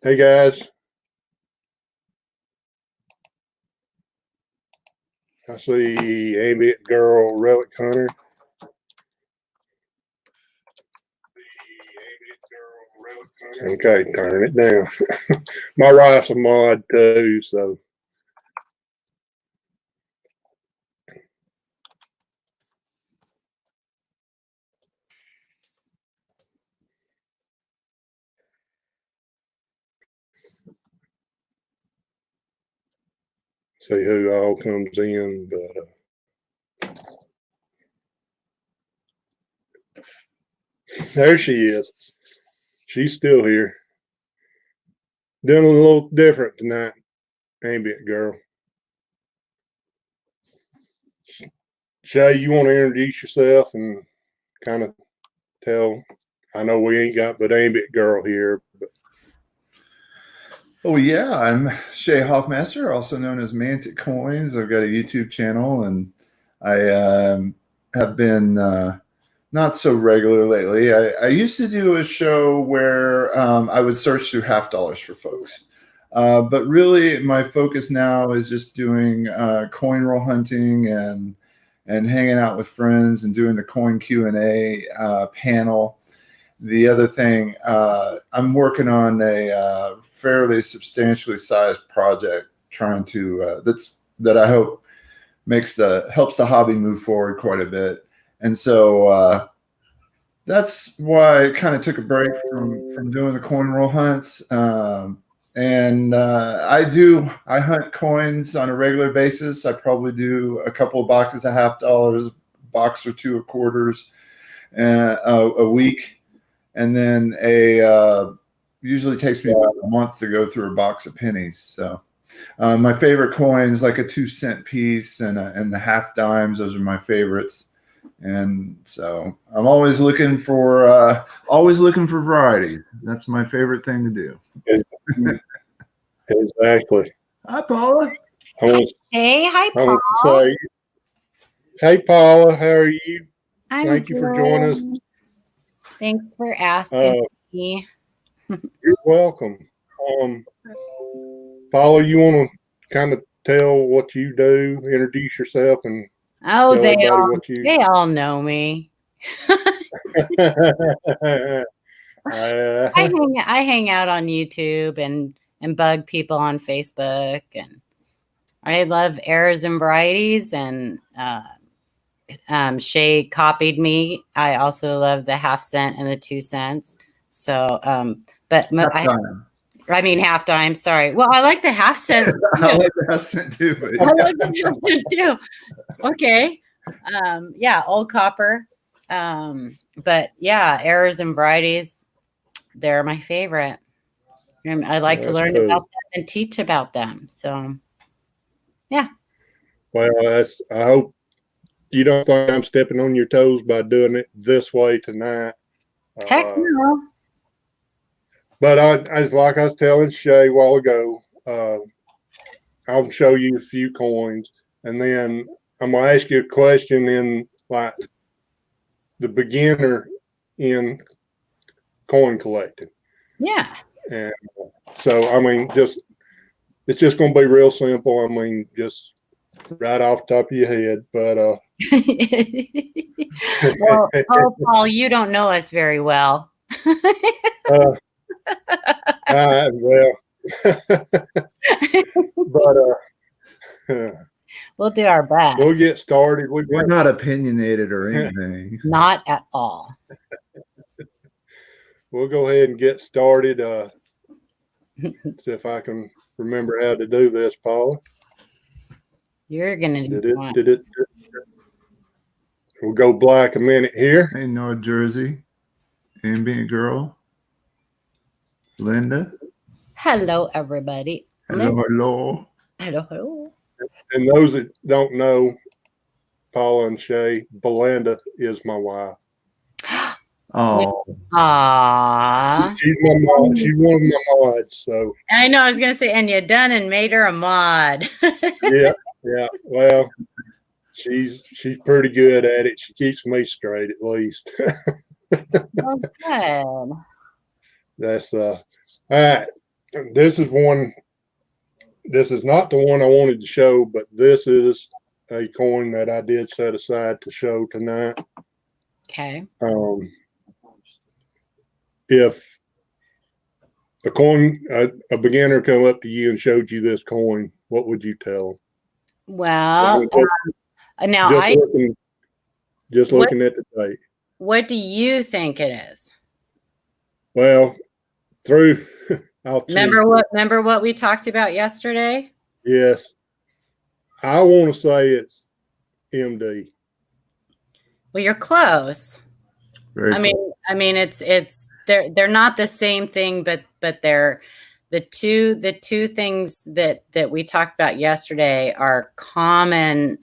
Hey guys, I see Ambient Girl Relic Hunter. Okay, turn it down. My wife's a mod too, so. See who all comes in, but there she is. She's still here. Doing a little different tonight, Ambient Girl. Shay, you want to introduce yourself and kind of tell? I know we ain't got but Ambient Girl here, but Oh yeah, I'm Shay Hoffmaster, also known as Mantic Coins. I've got a YouTube channel, and I have been not so regular lately. I used to do a show where I would search through half dollars for folks, but really my focus now is just doing coin roll hunting and hanging out with friends and doing the coin Q&A panel. The other thing, I'm working on a fairly substantially sized project, trying to that I hope helps the hobby move forward quite a bit, and so that's why I kind of took a break from doing the coin roll hunts. And I hunt coins on a regular basis. I probably do a couple of boxes of half dollars, box or two of quarters a week. And then usually takes me about a month to go through a box of pennies. So my favorite coins, like a 2-cent piece and the half dimes, those are my favorites. And so I'm always looking for variety. That's my favorite thing to do. Exactly. Hi, Paula. Hi, Paula. I want to say, hey, Paula, how are you? Thank you for joining us. Thanks for asking me. You're welcome. Paula, you want to kind of tell what you do, introduce yourself, and they all know me. I hang out on YouTube and bug people on Facebook, and I love errors and varieties, and Shay copied me. I also love the half cent and the 2 cents. So, but I mean half dime. Sorry. Well, I like the half cent. I like the half cent too. I like the half cent too. Okay. Yeah, old copper. But yeah, errors and varieties, they're my favorite. And I like to learn about them and teach about them. So, yeah. Well, I hope you don't think I'm stepping on your toes by doing it this way tonight. Heck no. But like I was telling Shay a while ago, I'll show you a few coins, and then I'm gonna ask you a question in like the beginner in coin collecting. Yeah. And so I mean, it's just gonna be real simple. I mean, just right off the top of your head, but well, Paul, you don't know us very well. Well, but we'll do our best. We'll get started. We're not opinionated or anything. Not at all. We'll go ahead and get started. See if I can remember how to do this, Paula. You're gonna did it. We'll go black a minute here. Hey, North Jersey, Ambient Girl, Linda. Hello, everybody. Hello. And those that don't know, Paula and Shay, Belinda is my wife. Oh. Aww. She's my mom. She's one of my mods. So I know. I was gonna say, and you done and made her a mod. Yeah. Well, she's pretty good at it. She keeps me straight at least. Oh, good. That's all right. this is one. This is not the one I wanted to show, but this is a coin that I did set aside to show tonight. Okay. If a beginner come up to you and showed you this coin, what would you tell them? Well, now just looking at the date. What do you think it is? Well, I'll Remember what we talked about yesterday? Yes. I want to say it's MD. Well, you're close. Very I mean, it's they're not the same thing, but they're the two things that we talked about yesterday are common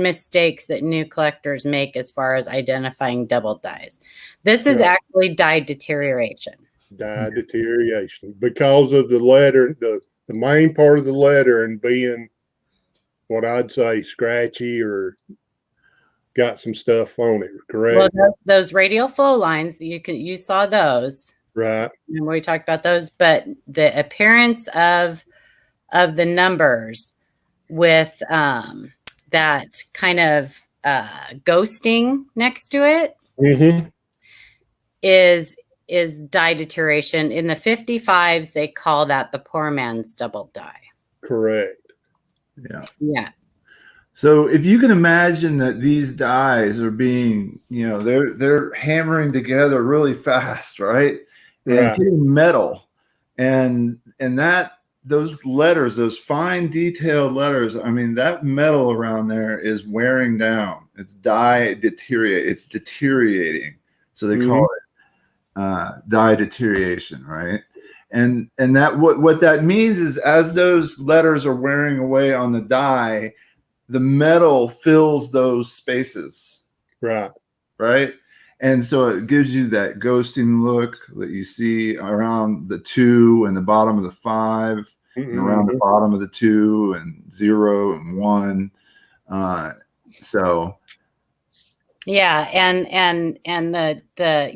mistakes that new collectors make as far as identifying double dies. This is actually die deterioration. Die deterioration because of the letter, the main part of the letter, and being what I'd say scratchy or got some stuff on it. Correct. Well, those radial flow lines, you saw those, right? And we talked about those, but the appearance of the numbers with that kind of ghosting next to it is die deterioration. In the 55s, they call that the poor man's double die. Correct. Yeah. So if you can imagine that these dies are being, they're hammering together really fast, right? And hitting metal, and that those letters, those fine detailed letters, I mean, that metal around there is wearing down. It's it's deteriorating. So they call it die deterioration, right? And that what that means is as those letters are wearing away on the die, the metal fills those spaces. Right. And so it gives you that ghosting look that you see around the 2 and the bottom of the 5, and around the bottom of the 2 and 0 and 1. So yeah, and the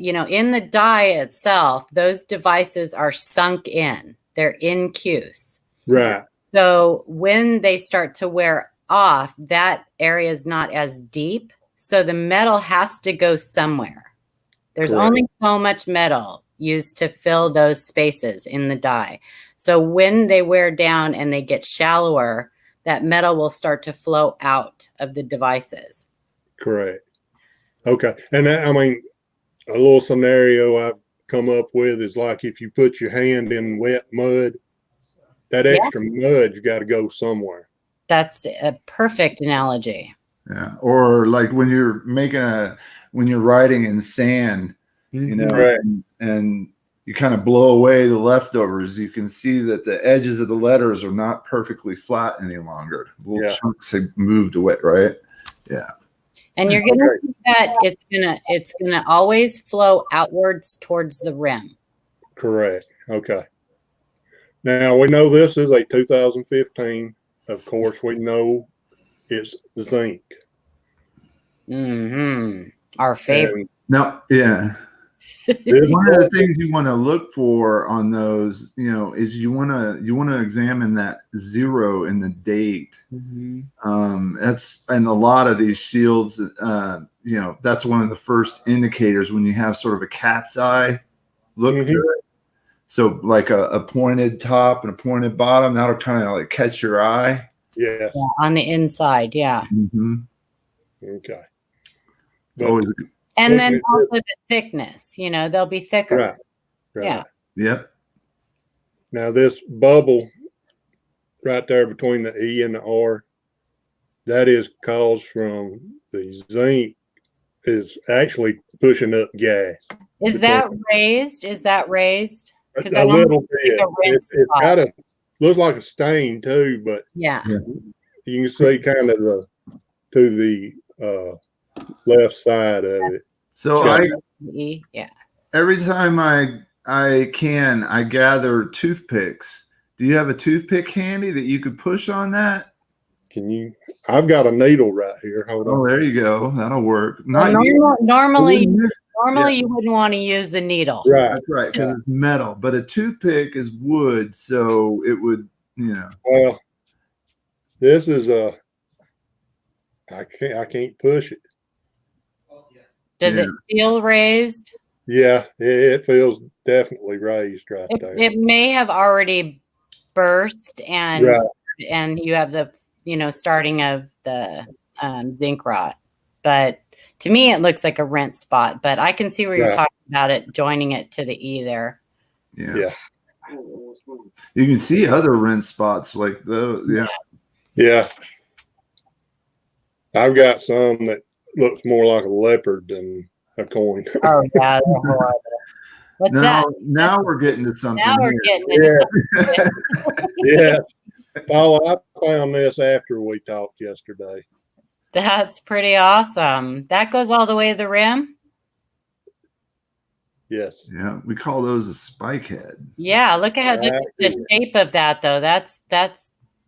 in the die itself, those devices are sunk in. They're in cues. Right. So when they start to wear off, that area is not as deep. So the metal has to go somewhere. There's only so much metal used to fill those spaces in the die. So when they wear down and they get shallower, that metal will start to flow out of the devices. Correct. Okay. And that, I mean, a little scenario I've come up with is like if you put your hand in wet mud, that extra mud's got to go somewhere. That's a perfect analogy. Yeah. Or like when you're when you're writing in sand, and you kind of blow away the leftovers, you can see that the edges of the letters are not perfectly flat any longer. Little chunks have moved away, right? Yeah. And you're gonna see that it's gonna always flow outwards towards the rim. Correct. Okay. Now we know this is a 2015. Of course, we know it's zinc. Our favorite. One of the things you want to look for on those, is you want to examine that 0 in the date. That's in a lot of these shields. That's one of the first indicators when you have sort of a cat's eye look to it. So like a pointed top and a pointed bottom, that'll kind of like catch your eye. Yeah. On the inside. Yeah. Okay. And then also the thickness, they'll be thicker. Right. Yeah. Yep. Now this bubble right there between the E and the R, that is caused from the zinc is actually pushing up gas. Is that raised? A little bit. It's got looks like a stain too, but you can see kind of to the left side of it. So every time I gather toothpicks. Do you have a toothpick handy that you could push on that? Can you? I've got a needle right here. Hold Oh, on. there you go. That'll work. Well, Not you. normally Yeah. you wouldn't want to use the needle. Right. That's right, because it's metal, but a toothpick is wood, so it would, Well, this is I can't push it. Does it feel raised? Yeah, it feels definitely raised right there. It may have already burst and you have the starting of the zinc rot, but to me it looks like a rent spot. But I can see where you're talking about it joining it to the E there. Yeah. You can see other rent spots like those. Yeah. I've got some that looks more like a leopard than a coin. Oh yeah, they're horrible. What's that? Now we're getting to something. Now we're getting into something. Yes. Oh, I found this after we talked yesterday. That's pretty awesome. That goes all the way to the rim? Yes. Yeah, we call those a spike head. Yeah, look at the shape of that though. That's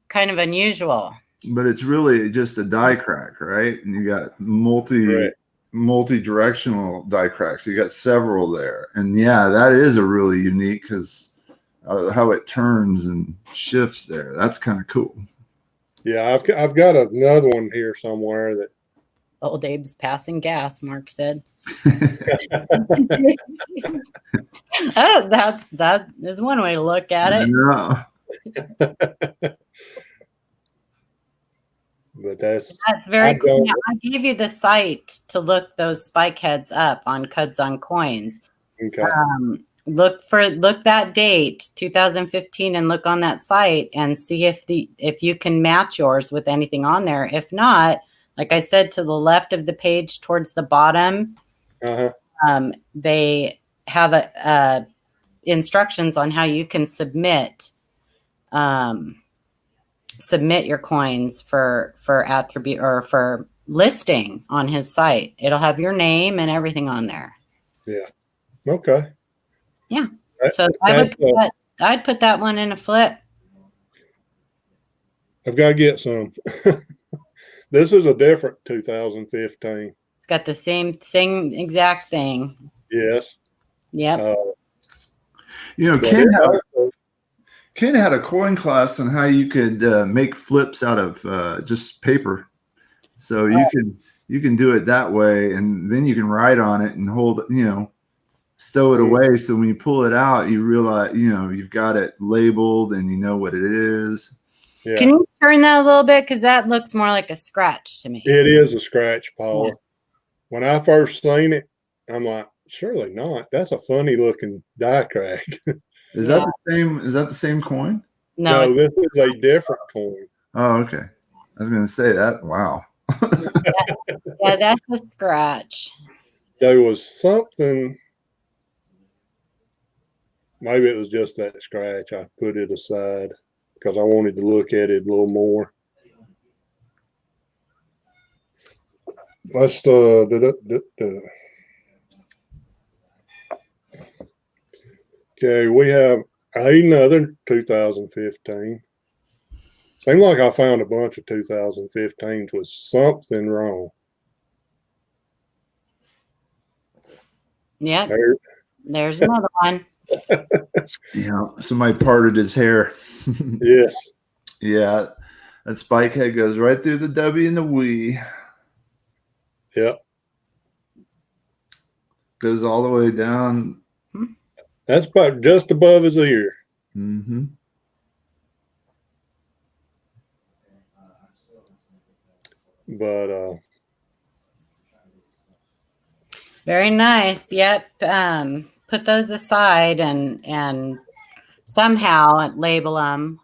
kind of unusual. But it's really just a die crack, right? And you got multi-directional die cracks. You got several there. And yeah, that is a really unique because how it turns and shifts there. That's kind of cool. Yeah, I've got another one here somewhere that Old Abe's passing gas, Mark said. Oh, that is one way to look at it. No. But that's very cool. Now, I gave you the site to look those spike heads up on Cuds on Coins. okay. Look that date 2015 and look on that site and see if you can match yours with anything on there. If not, like I said, to the left of the page towards the bottom, they have instructions on how you can submit your coins for attribute or for listing on his site. It'll have your name and everything on there. Yeah. Okay. Yeah. So I'd put that one in a flip. I've got to get some. This is a different 2015. It's got the same exact thing. Yes. Yep. Ken had a coin class on how you could make flips out of just paper. So you can do it that way, and then you can write on it and hold, stow it away. So when you pull it out, you realize, you've got it labeled and you know what it is. Yeah. Can you turn that a little bit? Because that looks more like a scratch to me. It is a scratch, Paula. Yeah. When I first seen it, I'm like, surely not. That's a funny looking die crack. Is that the same? Is that the same coin? No, this is a different coin. Oh, okay. I was going to say that. Wow. Yeah, that's a scratch. There was something. Maybe it was just that scratch. I put it aside because I wanted to look at it a little more. Let's Okay, we have another 2015. Seemed like I found a bunch of 2015s with something wrong. Yeah, there's another one. Yeah, somebody parted his hair. Yes. Yeah, that spike head goes right through the W and the W. Yep. Goes all the way down. That's about just above his ear. Mm-hmm. But very nice. Yep. Put those aside and somehow label them.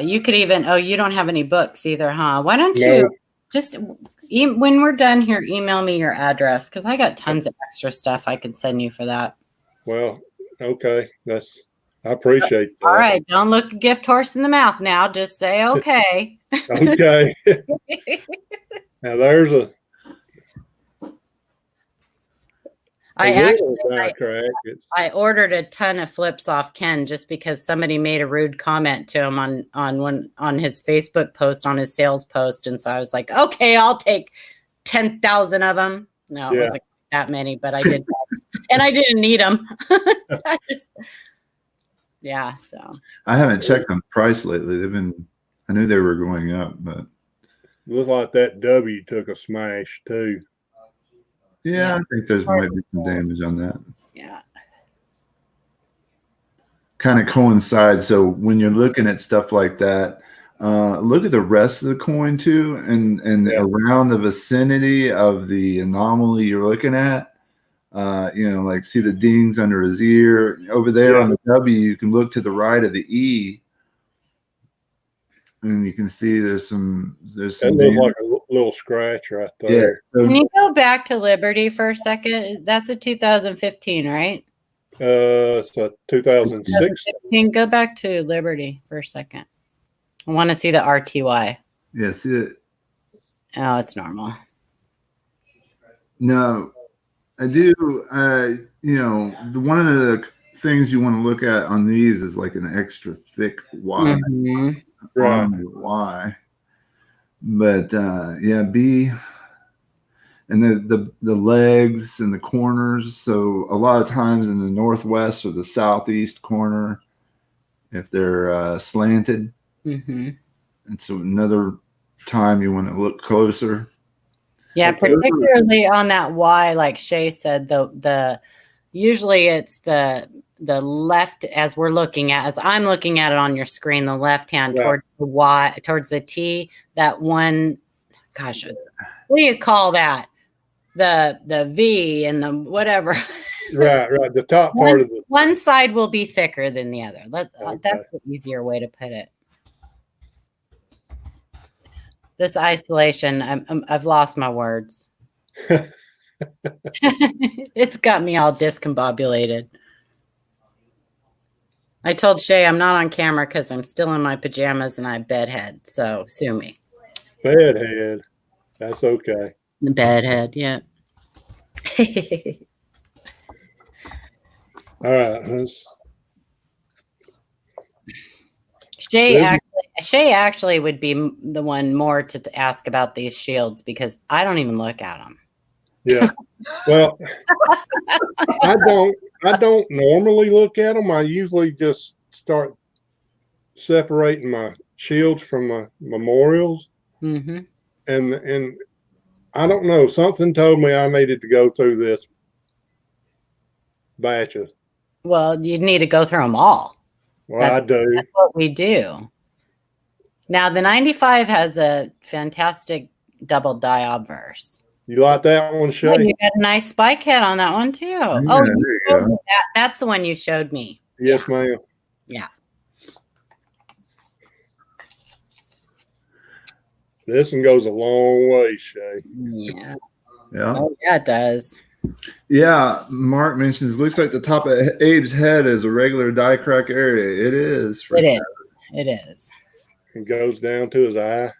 You could even, you don't have any books either, huh? Why don't you just, when we're done here, email me your address because I got tons of extra stuff I could send you for that. Well, okay. I appreciate that. All right. Don't look a gift horse in the mouth now. Just say, okay. Okay. Now I A actually little backtrack. It's I ordered a ton of flips off Ken just because somebody made a rude comment to him on his Facebook post, on his sales post, and so I was like, okay, I'll take 10,000 of them. No, it Yeah. wasn't that many, but I did, and I didn't need them. Yeah, so I haven't checked on price lately. I knew they were going up, but looks like that W took a smash too. yeah, I think there's might be some damage on that. yeah. Kind of coincides. So when you're looking at stuff like that, look at the rest of the coin too, and Yeah. around the vicinity of the anomaly you're looking at. Like see the dings under his ear over there on the W. You can look to the right of the E, and you can see there's some. That looks like a little scratch right there. Yeah. Can you go back to Liberty for a second? That's a 2015, right? It's a 2006. 2015. Go back to Liberty for a second. I want to see the RTY. Yeah. See it. Oh, it's normal. No, I do. One of the things you want to look at on these is like an extra thick Y. Mhm. Right. On the Y. But B and the legs and the corners. So a lot of times in the northwest or the southeast corner, if they're slanted, Mhm. and so another time you want to look closer. Yeah, Okay. particularly on that Y, like Shay said, the usually it's the left, as I'm looking at it on your screen, the left hand Yeah. towards the Y, towards the T, that one, gosh, what do you call that? The V and the whatever. Right. The top part of the One side will be thicker than the other. Okay. That's the easier way to put it. This isolation, I've lost my words. It's got me all discombobulated. I told Shay I'm not on camera because I'm still in my pajamas and I have bedhead. So sue me. bedhead. That's okay. The bedhead, yeah. All right. Shay actually would be the one more to ask about these shields because I don't even look at them. Yeah. Well, I don't normally look at them. I usually just start separating my shields from my memorials, Mm-hmm. and I don't know. Something told me I needed to go through this batch of. Well, you need to go through them all. Well, I do. That's what we do. Now, the 95 has a fantastic double die obverse. You like that one, Oh, Shay? you got a nice spike head on that one too. Yeah, Oh, there you go. that's the one you showed me. Yes, ma'am. Yeah. This one goes a long way, Shay. Yeah. Yeah. Oh, yeah, it does. Yeah. Mark mentions looks like the top of Abe's head is a regular die crack area. It is. It is. It is. It goes down to his eye.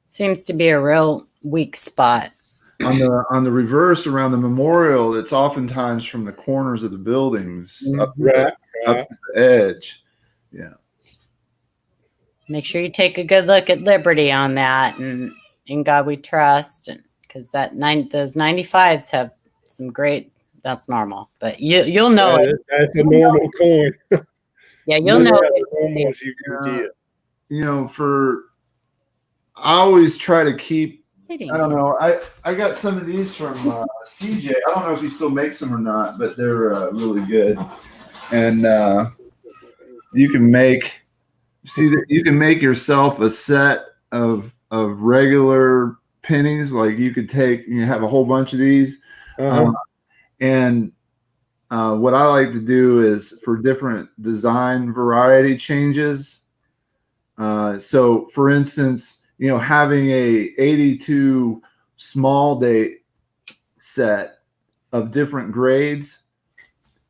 Seems to be a real weak spot. On the reverse around the memorial, it's oftentimes from the corners of the buildings up Right. to the edge. Yeah. Make sure you take a good look at Liberty on that, and in God we trust, and because those 95s have some great. That's normal, but you'll know it. That's a normal coin. Yeah, you'll know That's it. as normal as you can get. I always try to keep. Hitting. I don't know. I got some of these from CJ. I don't know if he still makes them or not, but they're really good. And you can make yourself a set of regular pennies. Like you could have a whole bunch of these. Uh-huh. And what I like to do is for different design variety changes. So for instance, having a 82 small date set of different grades,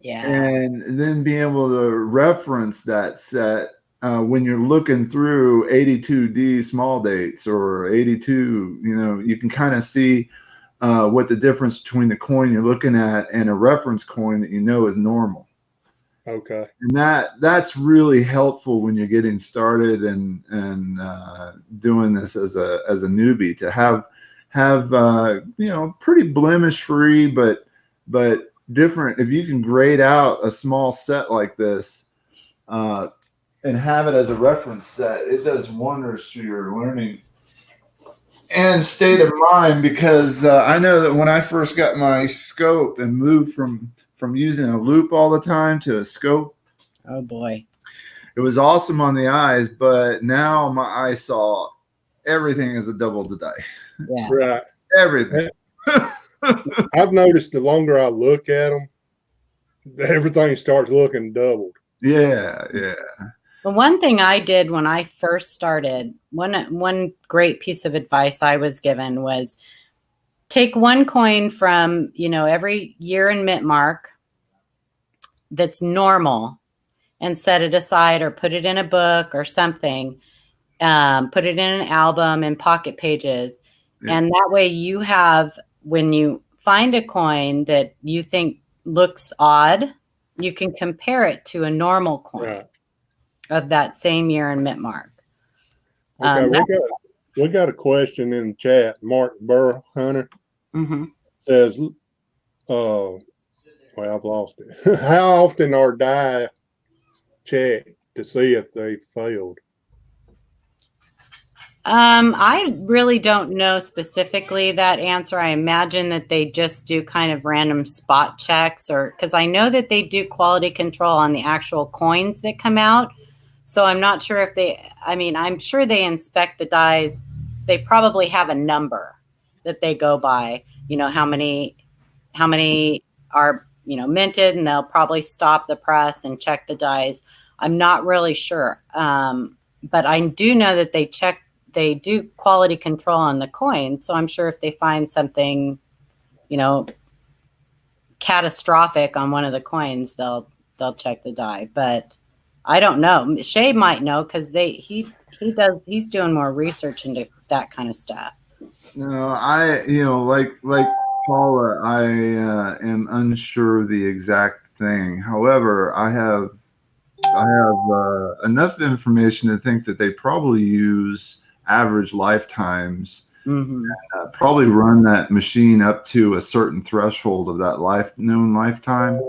Yeah. and then being able to reference that set when you're looking through 82D small dates or 82, you can kind of see what the difference between the coin you're looking at and a reference coin that you know is normal. Okay. And that's really helpful when you're getting started and doing this as a newbie, to have pretty blemish free but different. If you can grade out a small set like this and have it as a reference set, it does wonders to your learning and state of mind. Because I know that when I first got my scope and moved from using a loop all the time to a scope, Oh boy. it was awesome on the eyes, but now my eye saw everything as a double the die. Yeah. Right. Everything. I've noticed the longer I look at them, everything starts looking doubled. Yeah. The one thing I did when I first started, one great piece of advice I was given was take one coin from, every year in mint mark that's normal and set it aside or put it in a book or something. Put it in an album in Pocket Pages. Yeah. And that way you have, when you find a coin that you think looks odd, you can compare it to a normal coin. Right. Of that same year in mint mark. Okay, we got a question in the chat. Mark Burr Hunter says, well, I've lost it. How often are die checked to see if they failed? I really don't know specifically that answer. I imagine that they just do kind of random spot checks, or because I know that they do quality control on the actual coins that come out. So I'm not sure if I'm sure they inspect the dies. They probably have a number that they go by, how many are, minted, and they'll probably stop the press and check the dies. I'm not really sure. But I do know that they do quality control on the coin. So I'm sure if they find something, catastrophic on one of the coins, they'll check the die. But I don't know. Shay might know because he's doing more research into that kind of stuff. No, like Paula, I am unsure of the exact thing. However, I have enough information to think that they probably use average lifetimes. Probably run that machine up to a certain threshold of that known lifetime.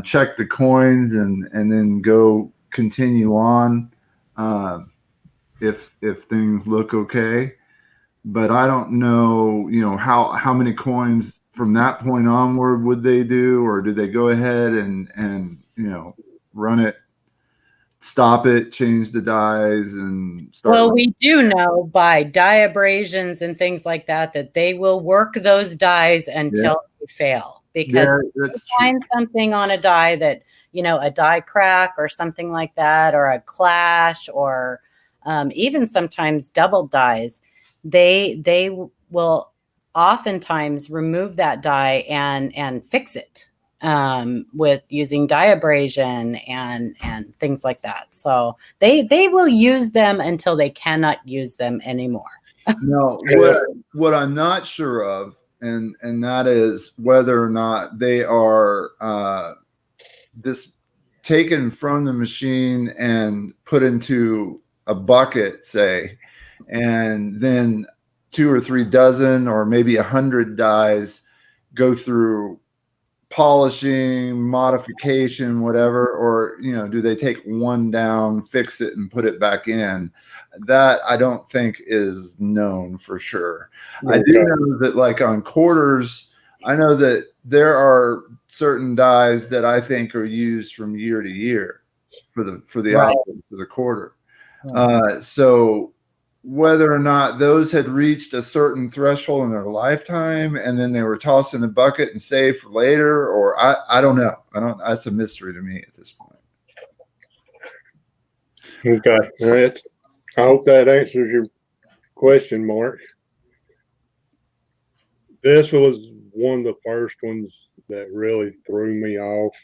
Check the coins and then go continue on if things look okay. But I don't know, how many coins from that point onward would they do, or do they go ahead and run it, stop it, change the dies, and start? Well, we do know by die abrasions and things like that they will work those dies until they fail. Because if you find something on a die that, a die crack or something like that, or a clash, or even sometimes double dies, they will oftentimes remove that die and fix it with using die abrasion and things like that. So they will use them until they cannot use them anymore. No, what I'm not sure of, and that is whether or not they are taken from the machine and put into a bucket, say, and then 2 or 3 dozen or maybe 100 dies go through polishing, modification, whatever, or do they take one down, fix it, and put it back in? That I don't think is known for sure. Okay. I do know that, like on quarters, I know that there are certain dies that I think are used from year to year for the right. output for the quarter. Right. So whether or not those had reached a certain threshold in their lifetime and then they were tossed in a bucket and saved for later, or I don't know. That's a mystery to me at this point. Okay. I hope that answers your question, Mark. This was one of the first ones that really threw me off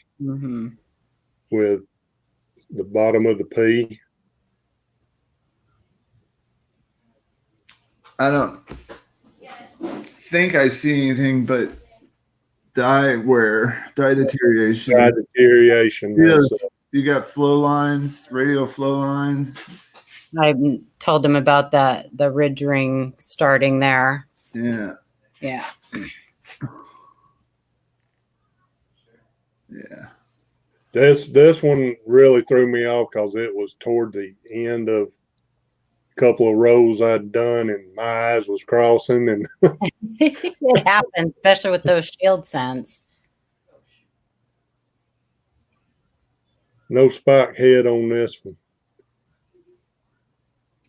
with the bottom of the P. I don't. think I see anything but dye deterioration. Dry deterioration. Yeah. That's it. You got flow lines, radial flow lines. I told him about that, the ridge ring starting there. Yeah. Yeah. Yeah. This one really threw me off because it was toward the end of a couple of rows I'd done, and my eyes was crossing, and It happens, especially with those shield scents. no spike head on this one.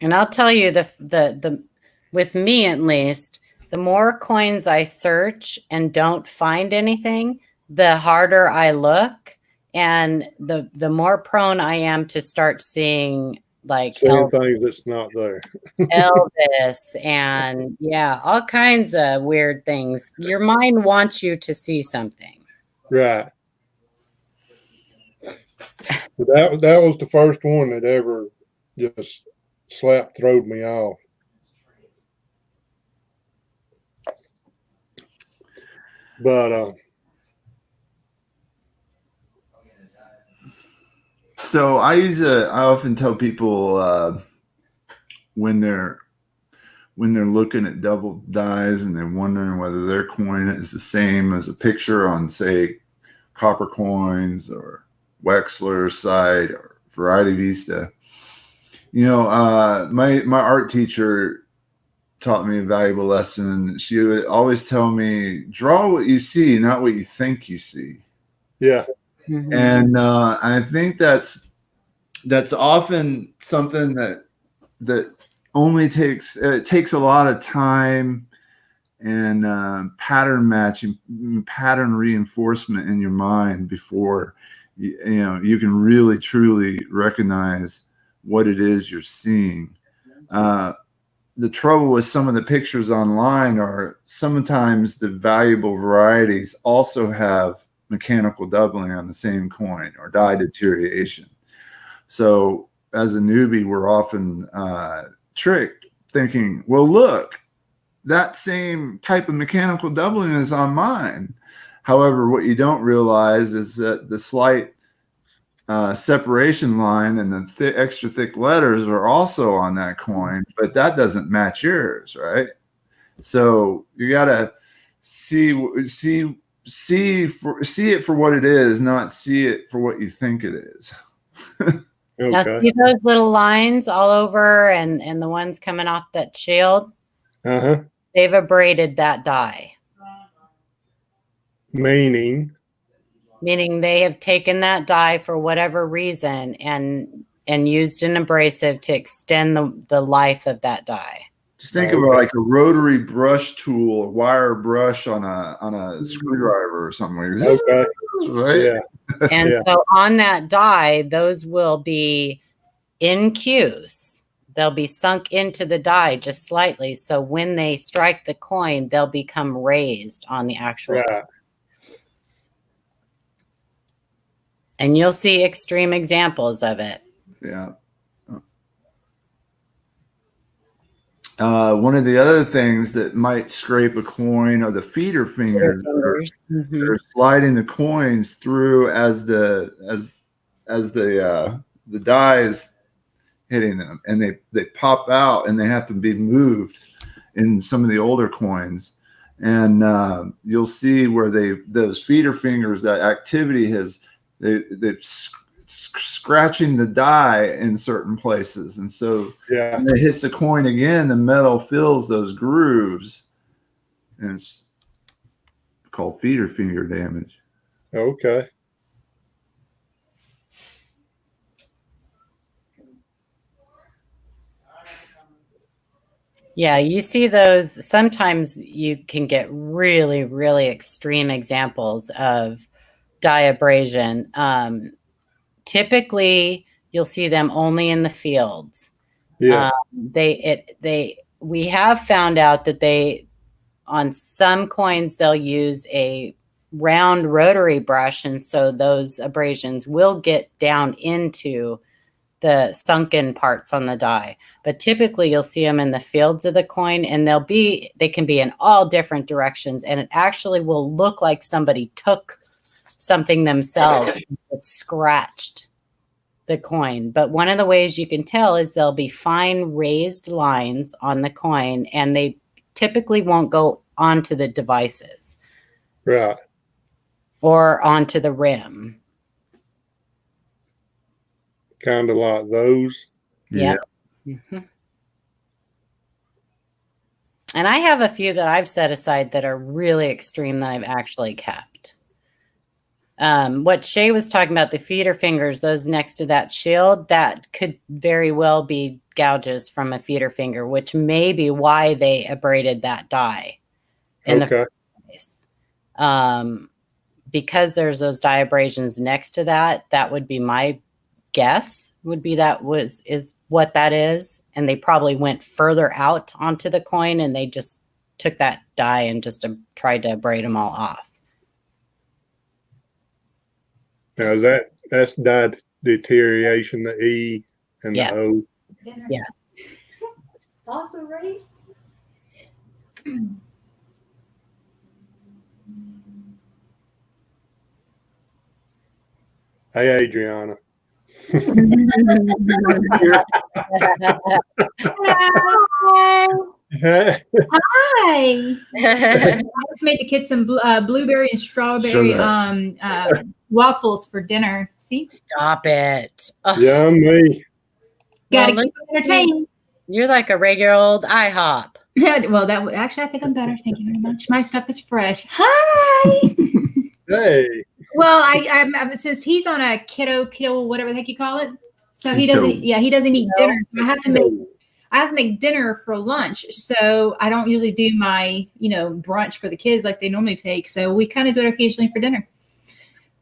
And I'll tell you, the with me at least, the more coins I search and don't find anything, the harder I look, and the more prone I am to start seeing like Seeing things that's not there. Elvis and yeah, all kinds of weird things. Your mind wants you to see something. Right. That was the first one that ever just throwed me off. But so I often tell people when they're looking at double dyes and they're wondering whether their coin is the same as a picture on, say, Copper Coins or Wexler site or Variety Vista. You know, my art teacher taught me a valuable lesson. She would always tell me, draw what you see, not what you think you see. yeah. Mhm. And I think that's often something that only takes a lot of time and pattern matching, pattern reinforcement in your mind before you can really truly recognize what it is you're seeing. The trouble with some of the pictures online are sometimes the valuable varieties also have mechanical doubling on the same coin or dye deterioration. So as a newbie, we're often tricked thinking, well, look, that same type of mechanical doubling is on mine. However, what you don't realize is that the slight separation line and the extra thick letters are also on that coin, but that doesn't match yours, right? So you got to see it for what it is, not see it for what you think it is. Now, Okay. see those little lines all over and the ones coming off that shield? Uh-huh. They've abraded that dye, Meaning, meaning they have taken that dye for whatever reason and used an abrasive to extend the life of that dye. Just think of it like a rotary brush tool, a wire brush on a screwdriver or something. okay. Right? Yeah. And Yeah. so on that die, those will be in cues. They'll be sunk into the die just slightly. So when they strike the coin, they'll become raised on the actual. Right. And you'll see extreme examples of it. Yeah. One of the other things that might scrape a coin are the feeder fingers. Mhm. They're sliding the coins through as the die is hitting them, and they pop out and they have to be moved in some of the older coins. And you'll see where those feeder fingers, that activity they're scratching the die in certain places, and so Yeah. when it hits the coin again, the metal fills those grooves, and it's called feeder finger damage. Okay. Yeah, you see those. Sometimes you can get really, really extreme examples of dye abrasion. Typically, you'll see them only in the fields. Yeah. We have found out that on some coins, they'll use a round rotary brush. And so those abrasions will get down into the sunken parts on the die. But typically you'll see them in the fields of the coin, and they can be in all different directions, and it actually will look like somebody took something themselves and scratched the coin. But one of the ways you can tell is there'll be fine raised lines on the coin, and they typically won't go onto the devices Right. or onto the rim. Kind of like those. Yeah. Mm-hmm. And I have a few that I've set aside that are really extreme that I've actually kept. What Shay was talking about, the feeder fingers, those next to that shield, that could very well be gouges from a feeder finger, which may be why they abraded that die in the first place. Because there's those die abrasions next to that, that would be my guess, would be is what that is. And they probably went further out onto the coin, and they just took that die and just tried to abrade them all off. Now that's die deterioration, the E and the O. Yeah. It's also right. Hey, Adriana. Hi. I just made the kids some blueberry and strawberry waffles for dinner. See? Stop it. Ugh. Yummy. Gotta Well, keep them entertained. You're like a regular old IHOP. Yeah, well, that would actually, I think I'm better. Thank you very much. My stuff is fresh. Hi. Hey. Well, I since he's on a keto, whatever the heck you call it, so he doesn't. Yeah, he doesn't eat dinner. So I have to make dinner for lunch. So I don't usually do my brunch for the kids like they normally take. So we kind of do it occasionally for dinner,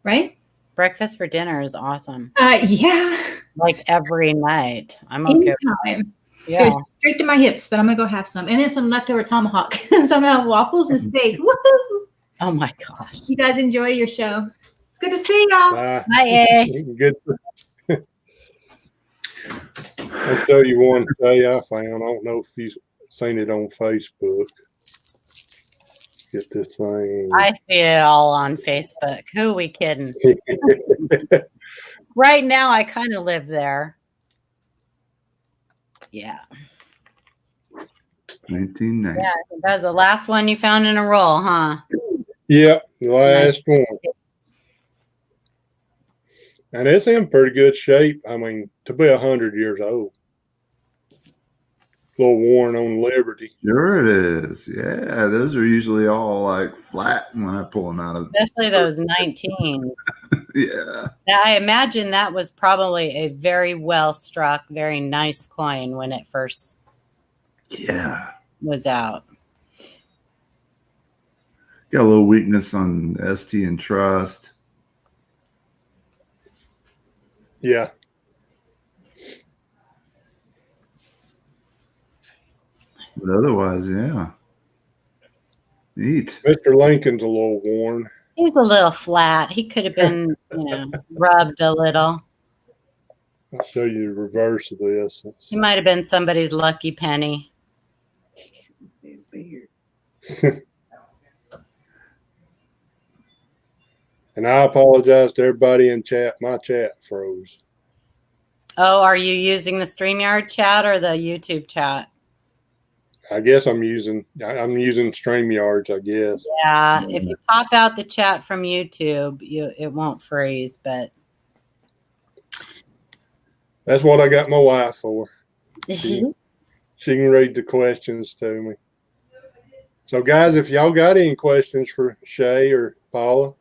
right? Breakfast for dinner is awesome. Yeah. Like every night. I'm okay. Anytime. Yeah. Goes straight to my hips, but I'm gonna go have some, and then some leftover tomahawk. So I'm gonna have waffles and steak. Woohoo! Oh my gosh. You guys enjoy your show. It's good to see y'all. Bye. Bye. Good. I'll tell you one day I found. I don't know if you've seen it on Facebook. Get this thing. I see it all on Facebook. Who are we kidding? Right now, I kind of live there. Yeah. 1990. Yeah, that was the last one you found in a roll, huh? Yep, the last one. And it's in pretty good shape. I mean, to be 100 years old. A little worn on Liberty. Sure it is. Yeah, those are usually all like flat when I pull them out of. Especially those 19s. Yeah. Now, I imagine that was probably a very well struck, very nice coin when it first was out. Got a little weakness on ST and Trust. Yeah. But otherwise, yeah. Neat. Mr. Lincoln's a little worn. He's a little flat. He could have been, rubbed a little. I'll show you the reverse of this. He might have been somebody's lucky penny. And I apologize to everybody in chat. My chat froze. Oh, are you using the StreamYard chat or the YouTube chat? I guess I'm using StreamYards, I guess. Yeah, if you pop out the chat from YouTube, it won't freeze, but That's what I got my wife for. She can read the questions to me. So, guys, if y'all got any questions for Shay or Paula,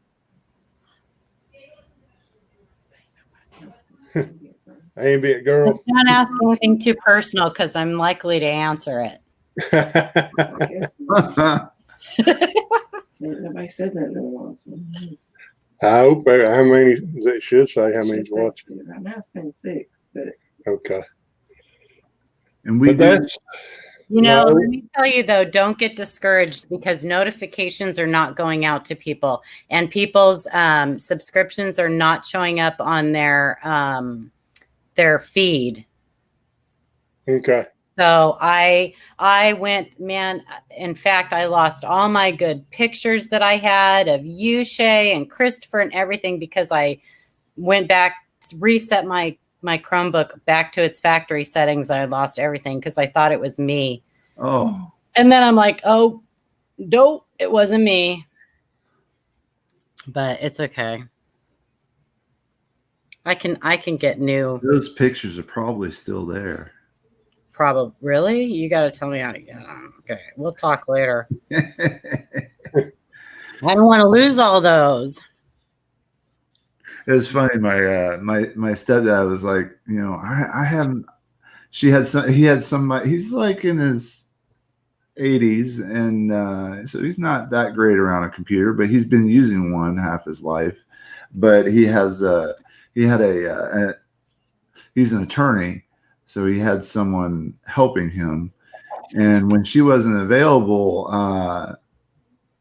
ain't be a girl. don't ask anything too personal because I'm likely to answer it. Nobody said that no once. I hope how many it should say how many's watching. I'm not saying 6, but Okay. And we But that's Let No. me tell you though, don't get discouraged because notifications are not going out to people, and people's subscriptions are not showing up on their their feed. Okay. So I went, man, in fact, I lost all my good pictures that I had of you, Shay, and Christopher and everything because I went back, reset my Chromebook back to its factory settings. I lost everything because I thought it was me. Oh, And then I'm like, oh, nope, it wasn't me. But it's okay. I can get new. those pictures are probably still there. Probably. Really? You got to tell me how to get them. Okay, we'll talk later. I don't want to lose all those. It was funny. My stepdad was like, you know, I haven't. He had some. He's like in his 80s, and so he's not that great around a computer, but he's been using one half his life. But he's an attorney, so he had someone helping him. And when she wasn't available,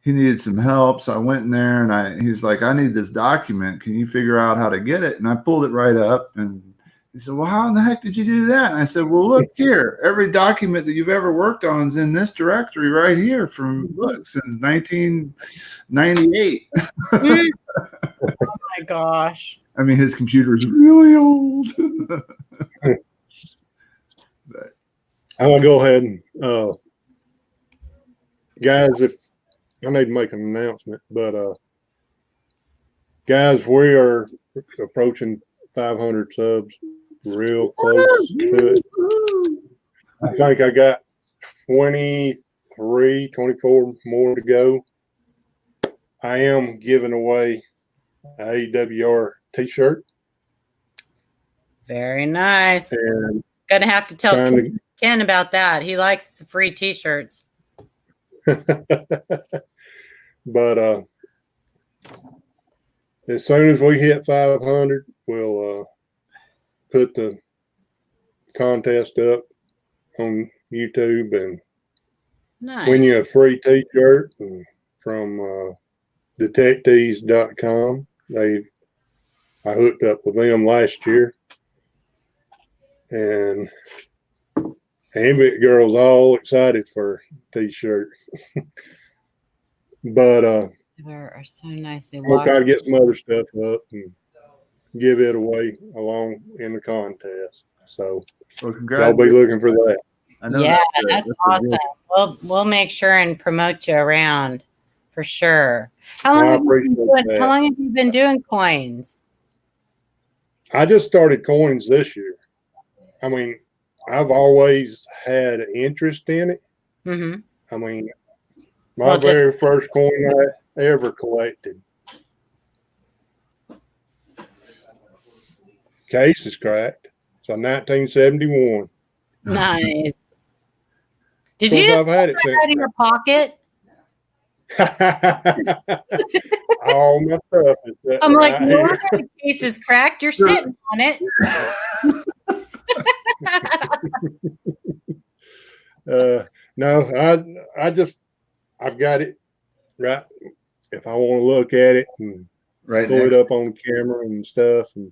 he needed some help. So I went in there and he was like, I need this document. Can you figure out how to get it? And I pulled it right up and he said, well, how in the heck did you do that? And I said, well, look here, every document that you've ever worked on is in this directory right here since 1998. Oh my gosh. I mean, his computer is really old. I'm gonna go ahead and guys, if I need to make an announcement, but guys, we are approaching 500 subs, real close to it. I think I got 24 more to go. I am giving away an AWR t-shirt. Very nice. And Gonna have to tell trying to Ken about that. He likes the free t-shirts. but as soon as we hit 500, we'll put the contest up on YouTube and Nice. win you a free t-shirt from detectives.com. I hooked up with them last year, and Ambit girls all excited for t-shirts. But They are so nice. They we'll walk. try to get some other stuff up and give it away along in the contest. So Well, y'all be congratulations. looking for that. I know Yeah, a that's real- awesome. We'll make sure and promote you around for sure. How long I have you been appreciate doing, that. how long have you been doing coins? I just started coins this year. I mean, I've always had an interest in it. Mm-hmm. I mean, my Well, just- very first coin I ever collected. Case is cracked. It's a 1971. Nice. Did Of you course, just I've had it put that in your pocket? All my stuff is sitting I'm like, right no, here. the case is cracked. You're sitting on it. No, I've got it right. If I want to look at it and right pull it next. up on camera and stuff, and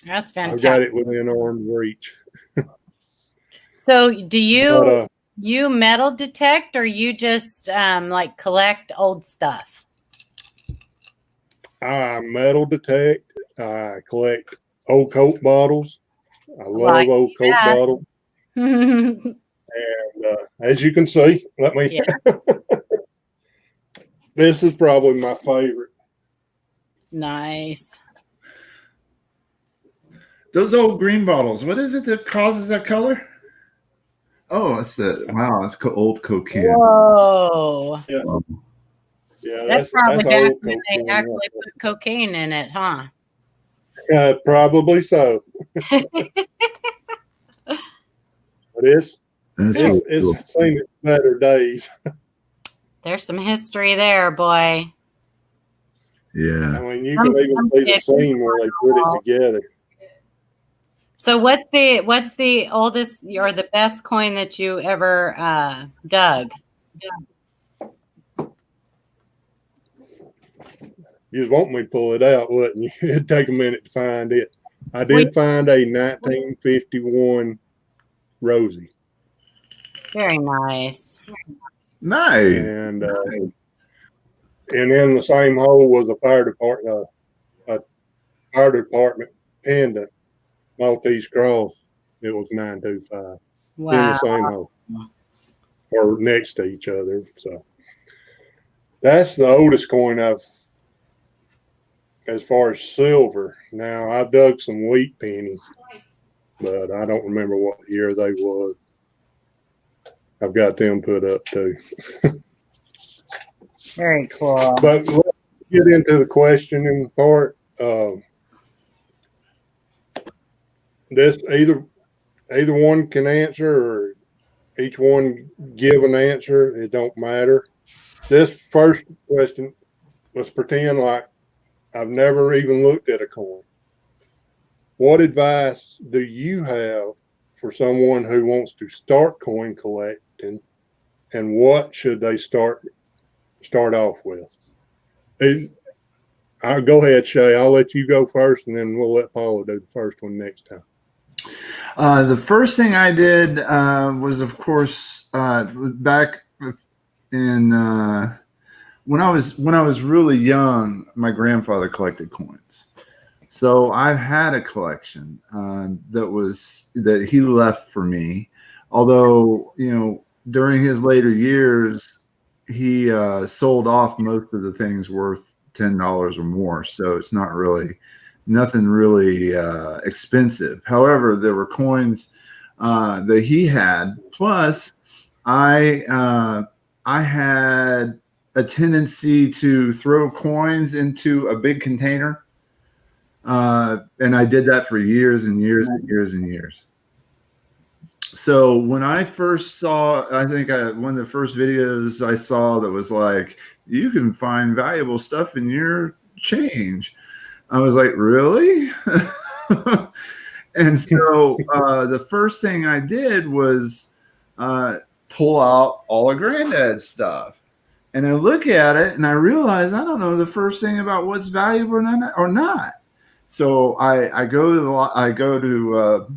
That's I've got fantastic. it within arm's reach. So do you But you metal detect or you just like collect old stuff? I metal detect. I collect old Coke bottles. I love Like old Coke that. bottles. As you can see, let me. Yeah. This is probably my favorite. Nice. Those old green bottles. What is it that causes that color? Oh, it's wow. It's old cocaine. Whoa. Yeah, That's probably back old when they cocaine, actually put cocaine in it, huh? probably so. But it's That's really cool. seen its better days. There's some history there, boy. Yeah. I mean, you can even see the scene where they put it together. So what's the oldest or the best coin that you ever dug? You just want me to pull it out, wouldn't you? It'd take a minute to find it. I did find a 1951 Rosie, Very nice. Nice. and in the same hole was a fire department pendant Maltese cross. It was 925 in Wow. the same hole or next to each other. So that's the oldest coin I've, as far as silver. Now I dug some wheat pennies, but I don't remember what year they was. I've got them put up too. Very cool. But let's get into the questioning part. This either one can answer, or each one give an answer. It don't matter. This first question, let's pretend like I've never even looked at a coin. What advice do you have for someone who wants to start coin collecting, and what should they start off with? I'll go ahead, Shay. I'll let you go first, and then we'll let Paula do the first one next time. The first thing I did was, of course, back in when I was really young. My grandfather collected coins, so I've had a collection that he left for me. Although, during his later years, he sold off most of the things worth $10 or more. So it's nothing really expensive. However, there were coins that he had. Plus, I had a tendency to throw coins into a big container, and I did that for years and years and years and years. So when I first saw, I think one of the first videos I saw that was like, you can find valuable stuff in your change. I was like, really? And so the first thing I did was pull out all of Granddad's stuff. And I look at it and I realize I don't know the first thing about what's valuable or not. So I go to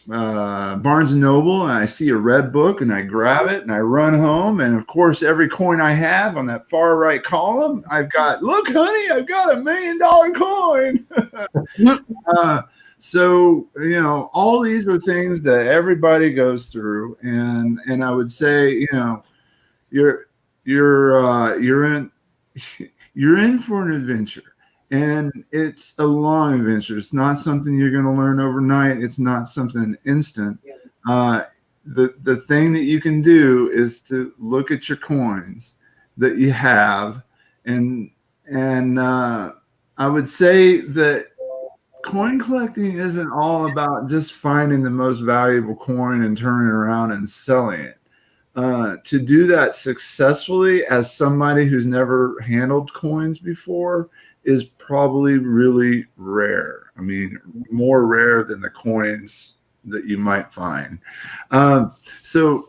Barnes and Noble, and I see a red book, and I grab it and I run home. And of course, every coin I have on that far right column, I've got, look, honey, I've got $1 million coin. So, all these are things that everybody goes through. And I would say, you're in for an adventure. And it's a long adventure. It's not something you're going to learn overnight. It's not something instant. The thing that you can do is to look at your coins that you have. And I would say that coin collecting isn't all about just finding the most valuable coin and turning around and selling it. To do that successfully as somebody who's never handled coins before is probably really rare. I mean, more rare than the coins that you might find. So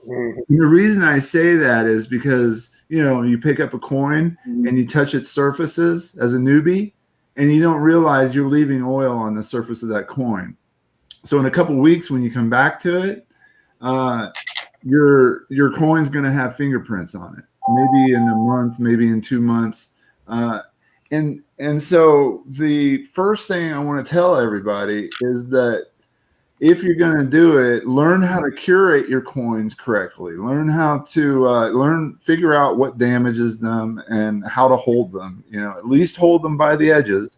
the reason I say that is because, you pick up a coin and you touch its surfaces as a newbie, and you don't realize you're leaving oil on the surface of that coin. So in a couple of weeks, when you come back to it, your coin's going to have fingerprints on it. Maybe in a month, maybe in 2 months. And so the first thing I want to tell everybody is that if you're going to do it, learn how to curate your coins correctly. Learn how to figure out what damages them and how to hold them. At least hold them by the edges,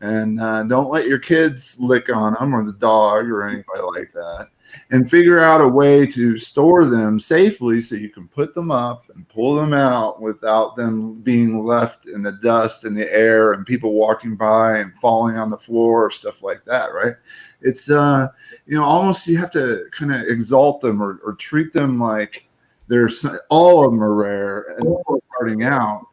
and don't let your kids lick on them or the dog or anybody like that. And figure out a way to store them safely so you can put them up and pull them out without them being left in the dust and the air and people walking by and falling on the floor or stuff like that, right? It's, almost you have to kind of exalt them or treat them like all of them are rare and starting out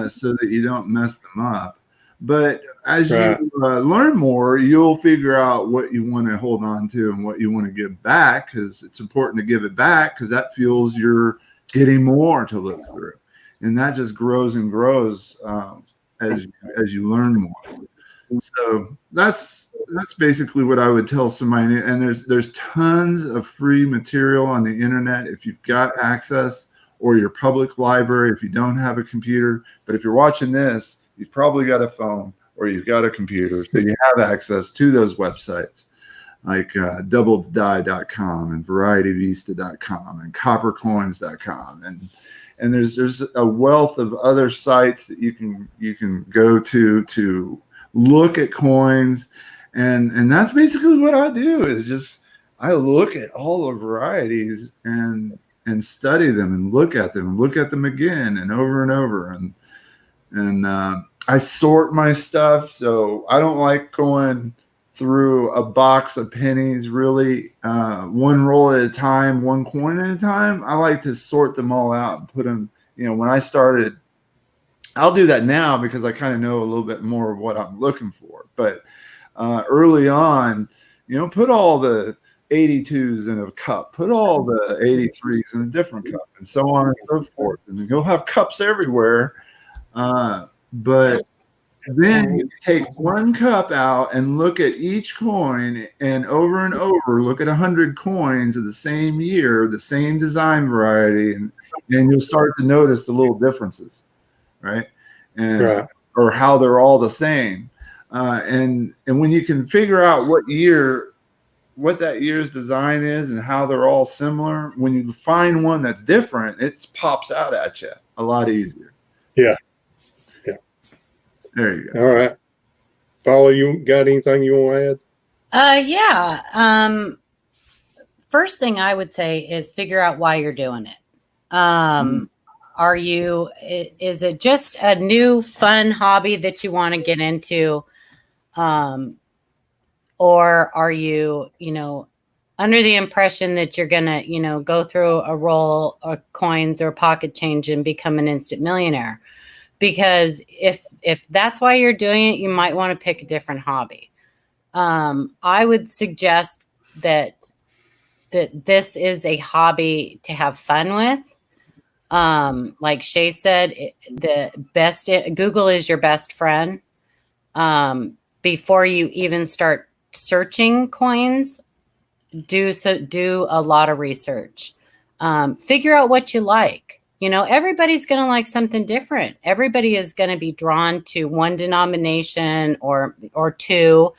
so that you don't mess them up. But as you learn more, you'll figure out what you want to hold on to and what you want to give back, because it's important to give it back, because that fuels you're getting more to look through. And that just grows and grows as you learn more. So that's that's basically what I would tell somebody. And there's tons of free material on the internet if you've got access, or your public library if you don't have a computer. But if you're watching this, you've probably got a phone or you've got a computer, so you have access to those websites like doubledie.com and varietyvista.com and coppercoins.com, and there's a wealth of other sites that you can go to look at coins, and that's basically what I do, is just I look at all the varieties and study them and look at them again and over, and I sort my stuff, so I don't like going through a box of pennies really one roll at a time, one coin at a time. I like to sort them all out and put them, when I started, I'll do that now because I kind of know a little bit more of what I'm looking for. But early on, put all the 82s in a cup, put all the 83s in a different cup, and so on and so forth. And you'll have cups everywhere. But then you take one cup out and look at each coin, and over look at 100 coins of the same year, the same design variety, and you'll start to notice the little differences, right? And Right. or how they're all the same. And when you can figure out what that year's design is and how they're all similar, when you find one that's different, it pops out at you a lot easier. Yeah. There you go. All right. Paula, you got anything you want to add? Yeah. First thing I would say is figure out why you're doing it. Is it just a new fun hobby that you want to get into? Or are you, under the impression that you're going to, go through a roll of coins or pocket change and become an instant millionaire? Because if that's why you're doing it, you might want to pick a different hobby. I would suggest that this is a hobby to have fun with. Like Shay said, Google is your best friend. Before you even start searching coins, do a lot of research. Figure out what you like. Everybody's going to like something different. Everybody is going to be drawn to one denomination or two,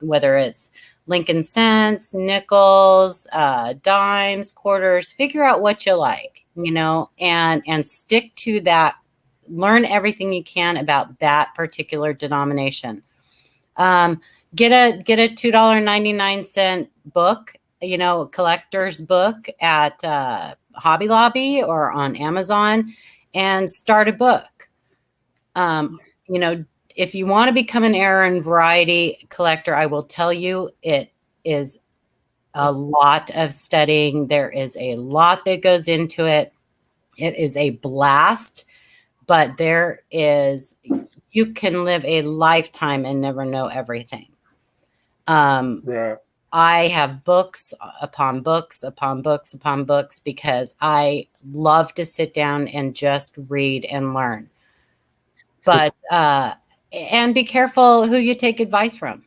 whether it's Lincoln cents, nickels, dimes, quarters. Figure out what you like, and stick to that. Learn everything you can about that particular denomination. Get a $2.99 book, collector's book at Hobby Lobby or on Amazon, and start a book. If you want to become an error and variety collector, I will tell you it is a lot of studying. There is a lot that goes into it. It is a blast, but you can live a lifetime and never know everything. Right. I have books upon books upon books upon books because I love to sit down and just read and learn. But and be careful who you take advice from.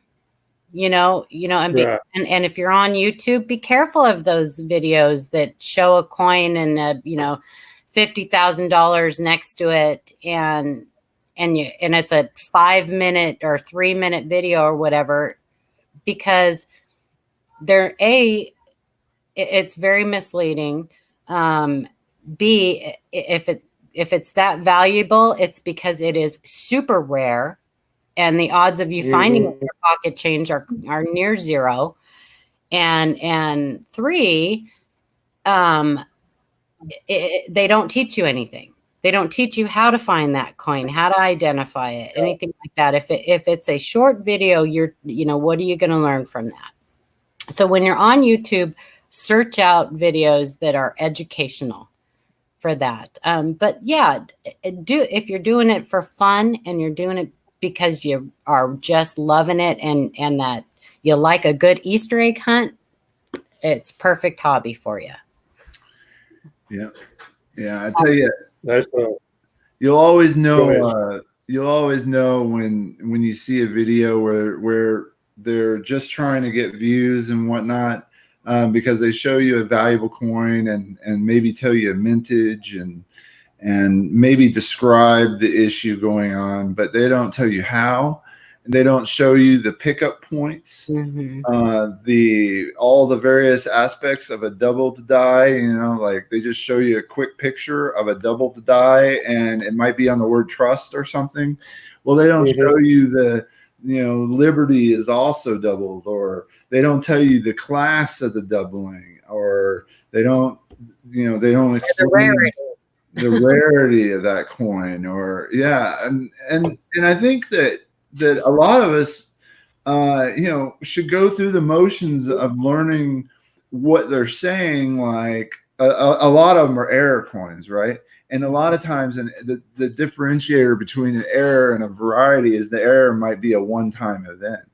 And if you're on YouTube, be careful of those videos that show a coin and $50,000 next to it, and it's a 5-minute or 3-minute video or whatever, because it's very misleading. B, if it's that valuable, it's because it is super rare, and the odds of you finding your pocket change are near zero. And 3, they don't teach you anything. They don't teach you how to find that coin, how to identify it, anything like that. If it's a short video, what are you going to learn from that? So when you're on YouTube, search out videos that are educational for that. But yeah, if you're doing it for fun and you're doing it because you are just loving it and that you like a good Easter egg hunt, it's perfect hobby for you. Yeah. I tell you, That's you'll always know. Go ahead. You'll always know when you see a video where they're just trying to get views and whatnot, because they show you a valuable coin and maybe tell you a mintage and maybe describe the issue going on, but they don't tell you how. They don't show you the pickup points, all the various aspects of a doubled die. You know, like they just show you a quick picture of a doubled die, and it might be on the word trust or something. Well, they don't show you the, you know, Liberty is also doubled, or they don't tell you the class of the doubling, or they don't, you know, they don't explain the rarity of that coin, or and I think that a lot of us, you know, should go through the motions of learning what they're saying. Like a lot of them are error coins, right? And a lot of times, the differentiator between an error and a variety is the error might be a one-time event.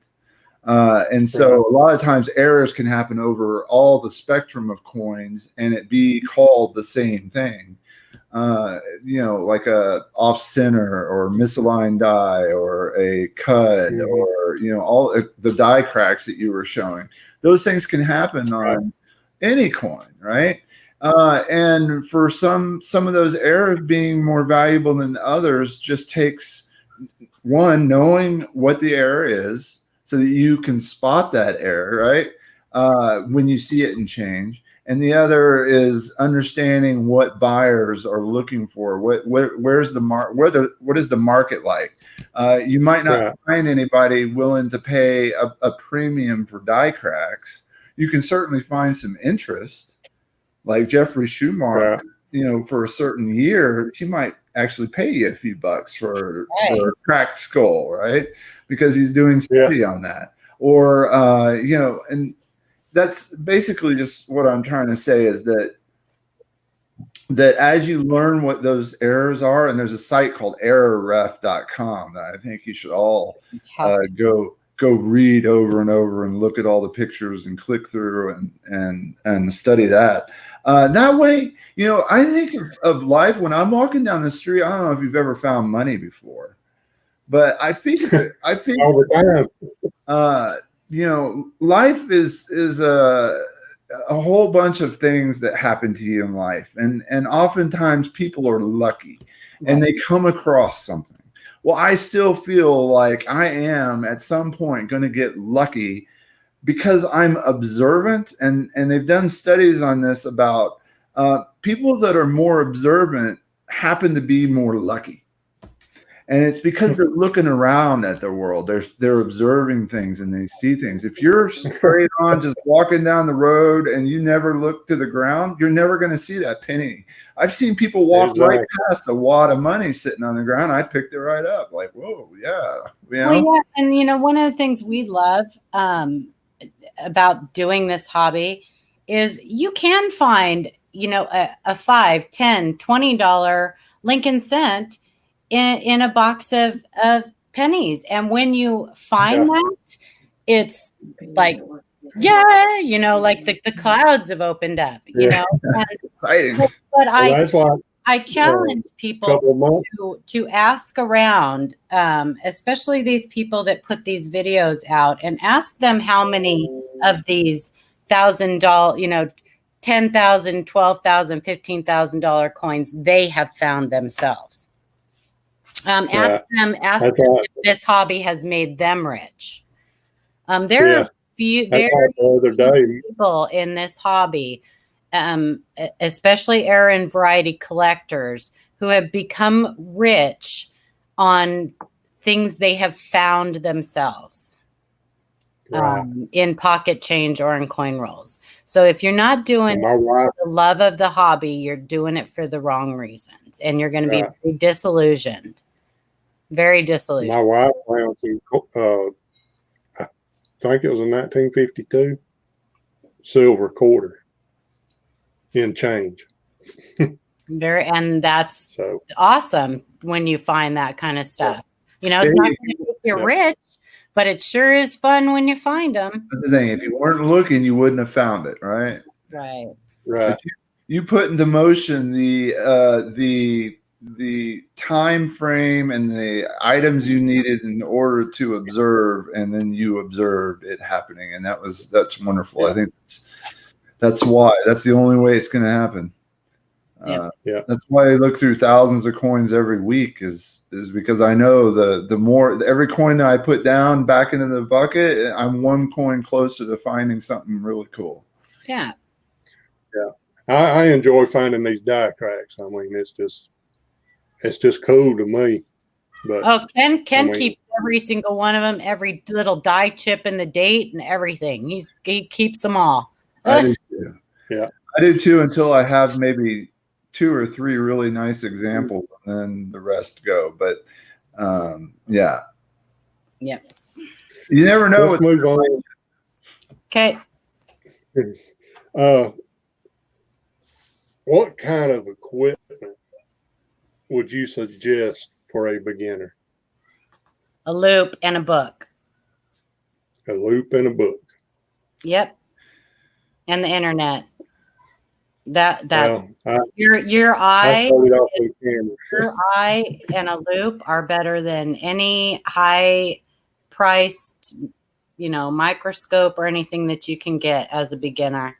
And so a lot of times errors can happen over all the spectrum of coins and it be called the same thing. You know, like a off center or misaligned die or a cut or, you know, all the die cracks that you were showing. Those things can happen on any coin, right? And for some of those errors being more valuable than others just takes one, knowing what the error is so that you can spot that error, right? When you see it and change. And the other is understanding what buyers are looking for. Where's the what is the market like? You might not find anybody willing to pay a premium for die cracks. You can certainly find some interest. Like Jeffrey Schumacher, you know, for a certain year, he might actually pay you a few bucks for a cracked skull, right? Because he's doing study on that. Or, you know, and that's basically just what I'm trying to say is that as you learn what those errors are, and there's a site called errorref.com that I think you should all go read over and over and look at all the pictures and click through and study that. That way, you know, I think of life when I'm walking down the street. I don't know if you've ever found money before, but I think all the time. You know, life is a whole bunch of things that happen to you in life, and oftentimes people are lucky and they come across something. Well, I still feel like I am at some point going to get lucky because I'm observant, and they've done studies on this about people that are more observant happen to be more lucky. And it's because they're looking around at the world. They're observing things and they see things. If you're straight on just walking down the road and you never look to the ground, you're never going to see that penny. I've seen people walk right past a wad of money sitting on the ground. I picked it right up. Like, whoa, yeah. You know? Well, yeah. And, you know, one of the things we love about doing this hobby is you can find, you know, a $5, $10, $20 Lincoln cent in a box of pennies. And when you find that, it's like, you know, like the clouds have opened up, you know. Exciting. But I challenge people to ask around, especially these people that put these videos out, and ask them how many of these $1,000, you know, $10,000, $12,000, $15,000 coins they have found themselves. Ask them if this hobby has made them rich. There are people in this hobby, especially error and variety collectors, who have become rich on things they have found themselves in pocket change or in coin rolls. So if you're not doing the love of the hobby, you're doing it for the wrong reasons, and you're going to be very disillusioned. Very disillusioned. My wife found some, I think it was a 1952 silver quarter in change. And that's awesome when you find that kind of stuff. You know, it's not going to make you rich, but it sure is fun when you find them. That's the thing. If you weren't looking, you wouldn't have found it, right? Right. You put into motion the the time frame and the items you needed in order to observe, and then you observed it happening, and that's wonderful. I think that's the only way it's going to happen. Yep. That's why I look through thousands of coins every week is because I know the more every coin that I put down back into the bucket, I'm one coin closer to finding something really cool. Yeah. I enjoy finding these die cracks. I mean, it's just cool to me. But Oh, Ken I mean- keeps every single one of them, every little die chip and the date and everything. He keeps them all. I do too. Yeah. I do too until I have maybe 2 or 3 really nice examples, and then the rest go. But yeah. Yep. You never know. Let's move on. Okay. What kind of equipment would you suggest for a beginner? A loop and a book. A loop and a book. Yep. And the internet. That's Well, your I eye. started off with cameras. Your eye and a loop are better than any high priced, microscope or anything that you can get as a beginner.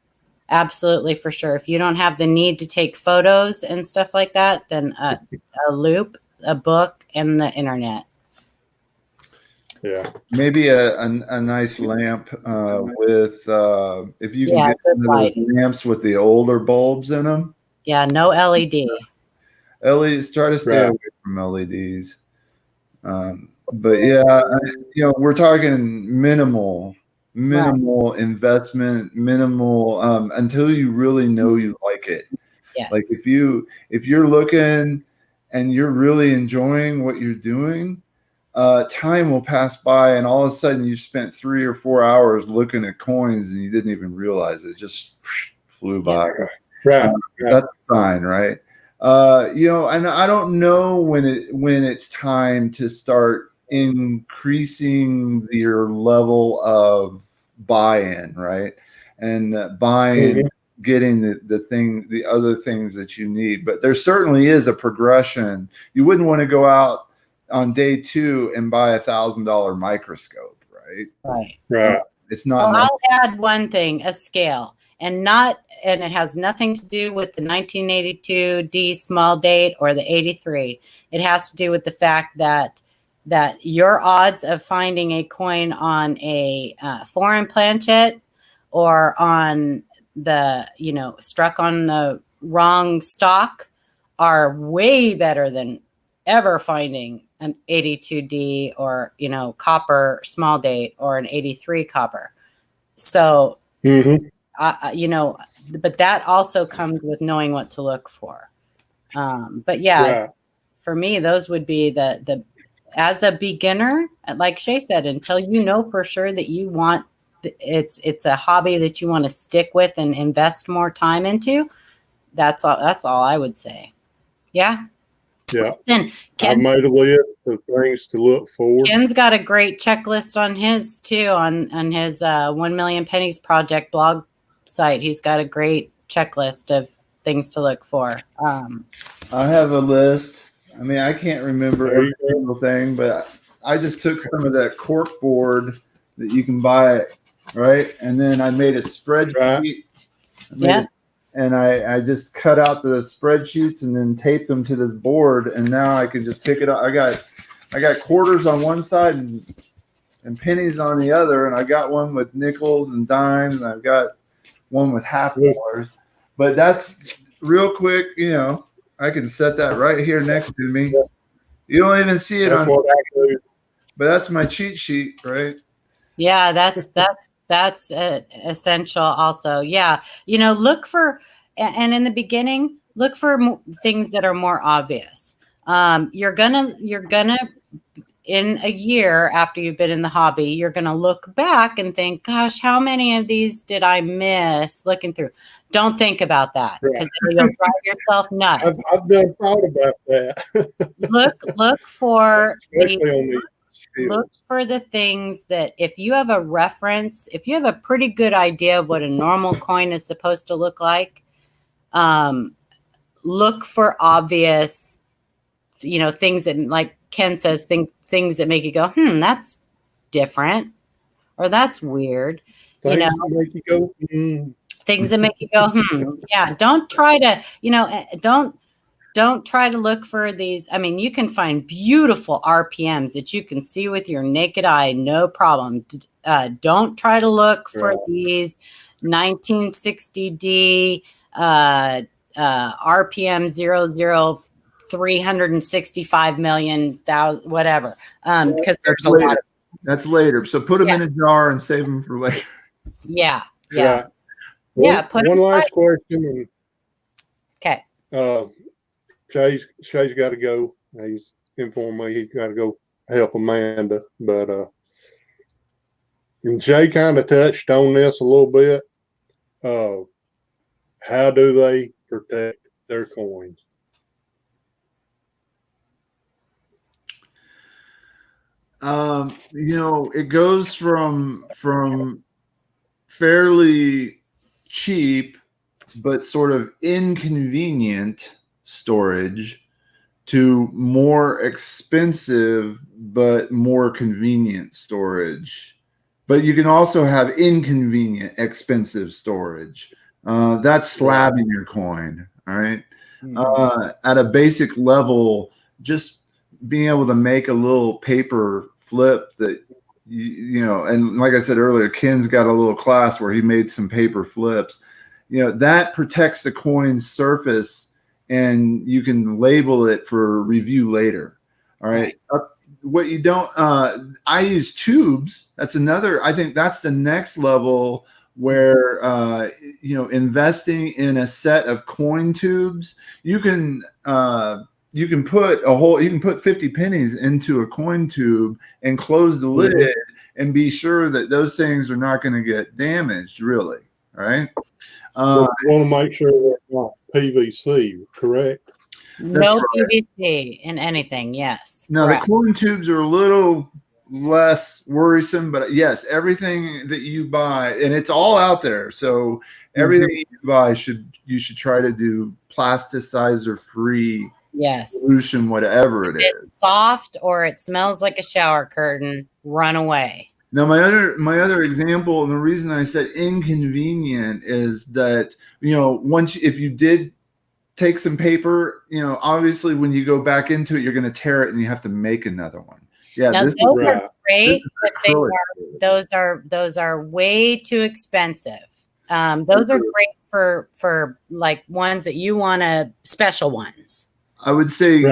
Absolutely, for sure. If you don't have the need to take photos and stuff like that, then a loop, a book, and the internet. Yeah. Maybe a nice lamp with if you can Yeah, get good one of those light. lamps with the older bulbs in them. Yeah, no LED. LEDs, try to stay Right. away from LEDs. But yeah, we're talking minimal investment, minimal until you really know you like it. Yes. Like if you're looking and you're really enjoying what you're doing, time will pass by, and all of a sudden you spent 3 or 4 hours looking at coins and you didn't even realize it just flew by. Right. That's a sign, right? And I don't know when it's time to start increasing your level of buy-in, right? And buying, getting the other things that you need. But there certainly is a progression. You wouldn't want to go out on day 2 and buy $1,000 microscope, right? Right. It's not. Well, I'll add one thing: a scale, and it has nothing to do with the 1982 D small date or the 83. It has to do with the fact that your odds of finding a coin on a foreign planchette or on the struck on the wrong stock are way better than ever finding an 82D or copper small date or an 83 copper. So but that also comes with knowing what to look for. But yeah, Right. for me, those would be the as a beginner, like Shay said, until you know for sure that you want it's a hobby that you want to stick with and invest more time into. That's all I would say. Yeah. Yeah. Then I made a list of things to look for. Ken's got a great checklist on his too, on his 1 Million Pennies Project blog site. He's got a great checklist of things to look for. I have a list. I mean, I can't remember There every you go. single thing, but I just took some of that cork board that you can buy, right? And then I made a spreadsheet. Right. Yeah. And I just cut out the spreadsheets and then taped them to this board, and now I can just pick it up. I got quarters on one side and pennies on the other, and I got one with nickels and dimes, and I've got one with $half. But that's real quick, I can set that right here next to me. You don't even see it That's on, what I do. but that's my cheat sheet, right? Yeah, that's essential also. Yeah. Look for, and in the beginning, look for things that are more obvious. You're gonna in a year after you've been in the hobby, you're gonna look back and think, gosh, how many of these did I miss looking through? Don't think about that, because you'll drive yourself nuts. I've done thought about that. Look for Especially on these fields. look for the things that if you have a reference, if you have a pretty good idea of what a normal coin is supposed to look like, look for obvious things that, like Ken says, things that make you go, that's different, or that's weird. Things that make you go, Things that make you go, yeah. Don't try to, don't try to look for these. I mean, you can find beautiful RPMs that you can see with your naked eye, no problem. Don't try to look for these 1960D RPM 00 365 million thousand whatever. Because there's a lot. That's later. So put them in a jar and save them for later. Yeah. Right. One last question. Okay. Shay's got to go. He's informed me he's got to go help Amanda, but and Shay kind of touched on this a little bit. How do they protect their coins? It goes from fairly cheap but sort of inconvenient storage to more expensive but more convenient storage. But you can also have inconvenient, expensive storage. That's slabbing your coin. All right. At a basic level, just being able to make a little paper flip that, and like I said earlier, Ken's got a little class where he made some paper flips. That protects the coin's surface, and you can label it for review later. All right. What you don't, I use tubes. That's another, I think that's the next level where, investing in a set of coin tubes, you can put 50 pennies into a coin tube and close the lid and be sure that those things are not going to get damaged, really. Right. We want to make sure they're not PVC, correct? No PVC in anything. Yes. Now, correct. the coin tubes are a little less worrisome, but yes, everything that you buy, and it's all out there. So everything you buy you should try to do plasticizer free solution, whatever it is. It's soft or it smells like a shower curtain, run away. Now, my other example, and the reason I said inconvenient is that, if you did take some paper, obviously when you go back into it, you're going to tear it and you have to make another one. Yeah, now, those are great, but those are way too expensive. Those are great for like ones that you want special ones. I would say,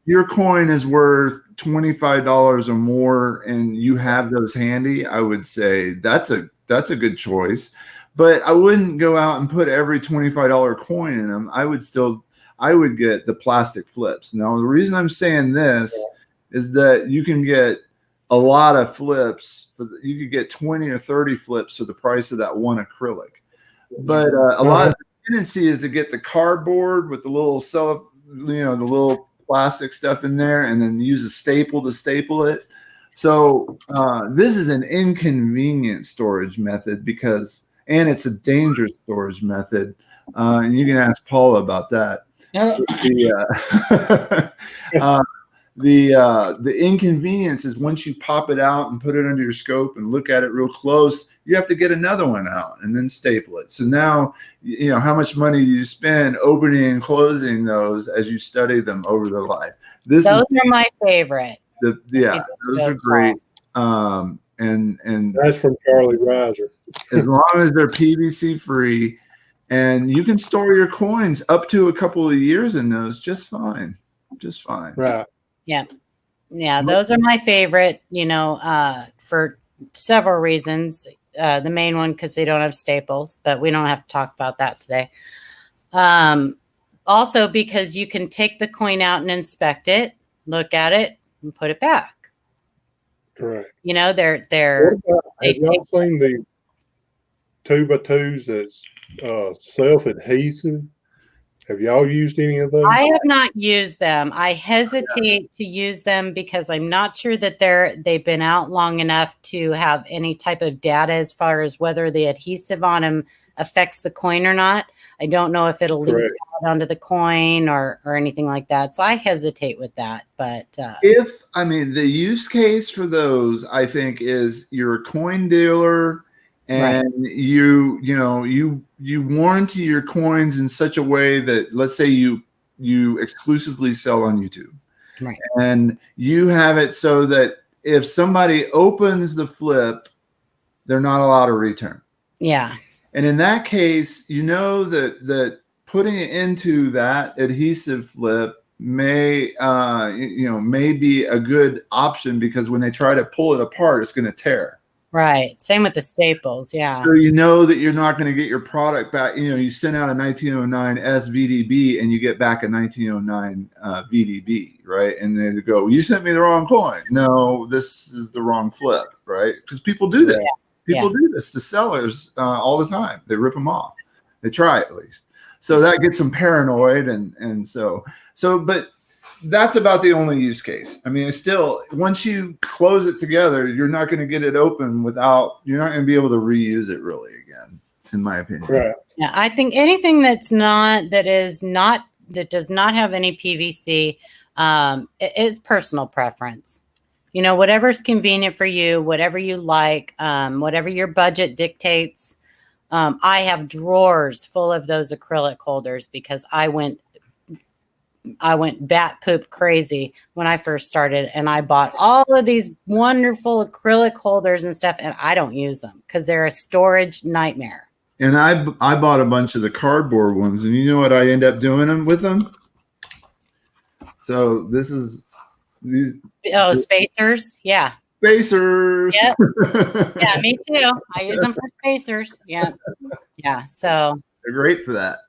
your coin is worth $25 or more and you have those handy. I would say that's a good choice, but I wouldn't go out and put every $25 coin in them. I would get the plastic flips. Now, the reason I'm saying this is that you can get a lot of flips. You could get 20 or 30 flips for the price of that one acrylic. But a lot of the tendency is to get the cardboard with the little the little plastic stuff in there, and then use a staple to staple it. So this is an inconvenient storage method and it's a dangerous storage method. And you can ask Paula about that. The inconvenience is once you pop it out and put it under your scope and look at it real close, you have to get another one out and then staple it. So now, how much money do you spend opening and closing those as you study them over their life? Those are my favorite. Those are great. And that's from Charlie Reiser. As long as they're PVC free, and you can store your coins up to a couple of years in those just fine. Right. Yeah. Those are my favorite, for several reasons. The main one, because they don't have staples, but we don't have to talk about that today. Also, because you can take the coin out and inspect it, look at it, and put it back. Correct. They're. Have y'all seen the 2x2s that's self-adhesive? Have y'all used any of those? I have not used them. I hesitate to use them because I'm not sure that they've been out long enough to have any type of data as far as whether the adhesive on them affects the coin or not. I don't know if it'll leak Correct. out onto the coin or anything like that. So I hesitate with that. But The use case for those, I think, is you're a coin dealer and you warranty your coins in such a way that, let's say you exclusively sell on YouTube. Right. And you have it so that if somebody opens the flip, they're not allowed to return. Yeah. And in that case, that putting it into that adhesive flip may be a good option, because when they try to pull it apart, it's going to tear. Right. Same with the staples. Yeah. So that you're not going to get your product back. You send out a 1909 SVDB and you get back a 1909 VDB, right? And they go, you sent me the wrong coin. No, this is the wrong flip, right? Because people do that. People do this to sellers all the time. They rip them off. They try at least. So that gets them paranoid, but that's about the only use case. I mean, it's still, once you close it together, you're not going to get it open you're not going to be able to reuse it really again, in my opinion. Right. Yeah, I think anything that does not have any PVC is personal preference. Whatever's convenient for you, whatever you like, whatever your budget dictates. I have drawers full of those acrylic holders because I went bat poop crazy when I first started, and I bought all of these wonderful acrylic holders and stuff, and I don't use them because they're a storage nightmare. And I bought a bunch of the cardboard ones, and you know what I end up doing with them? So these Spacers. Yeah. Spacers. Yep. Yeah, me too. I use them for spacers. Yeah. Yeah. So they're great for that.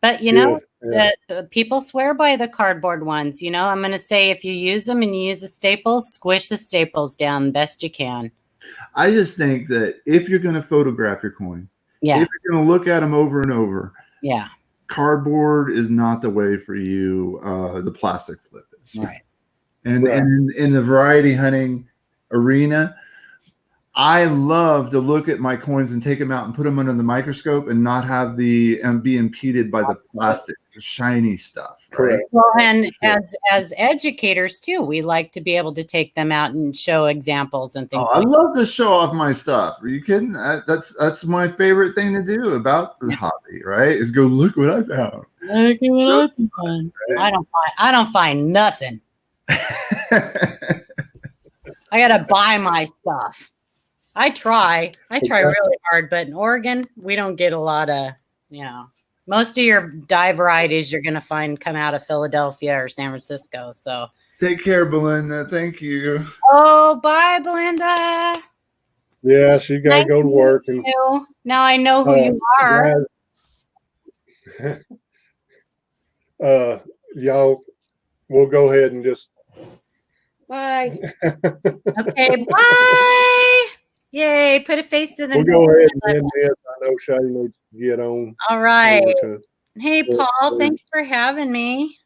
But the people swear by the cardboard ones. I'm going to say, if you use them and you use the staples, squish the staples down best you can. I just think that if you're going to photograph your coin, if you're going to look at them over and over, cardboard is not the way for you. The plastic flip is. Right. And in the variety hunting arena, I love to look at my coins and take them out and put them under the microscope and not have be impeded by the plastic, shiny stuff. Right? Well, and as educators too, we like to be able to take them out and show examples and things. I love to show off my stuff. Are you kidding? That's my favorite thing to do about the hobby, right? Is go look what I found. Look at what I found. I don't find nothing. I gotta buy my stuff. I try really hard, but in Oregon, we don't get a lot of, most of your dye varieties you're going to find come out of Philadelphia or San Francisco. So take care, Belinda. Thank you. Oh, bye, Belinda. Yeah, she got to go to work. And now I know who you are. Y'all, we'll go ahead and just. Bye. Okay, bye. Yay, put a face to the We'll go ahead and end this. I know Shay needs to get on. All right. Hey, Paul, thanks for having me.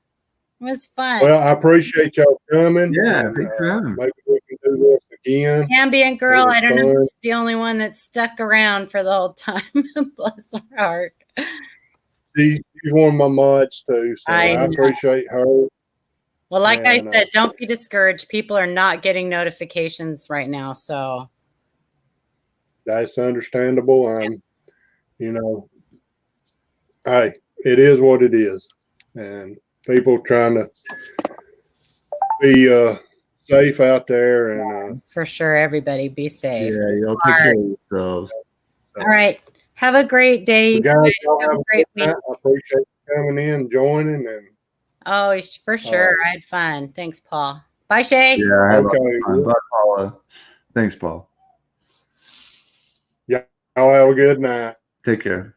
It was fun. Well, I appreciate y'all coming. Yeah, thanks for having me. Maybe we can do this again. Ambient Girl, I don't know if she's the only one that stuck around for the whole time. Bless her heart. She's one of my mods too, so I appreciate her. Well, like I said, don't be discouraged. People are not getting notifications right now, so that's understandable. Hey, it is what it is, and people trying to be safe out there, and for sure, everybody be safe. Yeah, y'all take care of yourselves. All right, have a great day, you guys. Have a great week. I appreciate you coming in, joining, and for sure, I had fun. Thanks, Paul. Bye, Shay. Yeah, I had fun. Bye, Paula. Thanks, Paul. Y'all have a good night. Take care.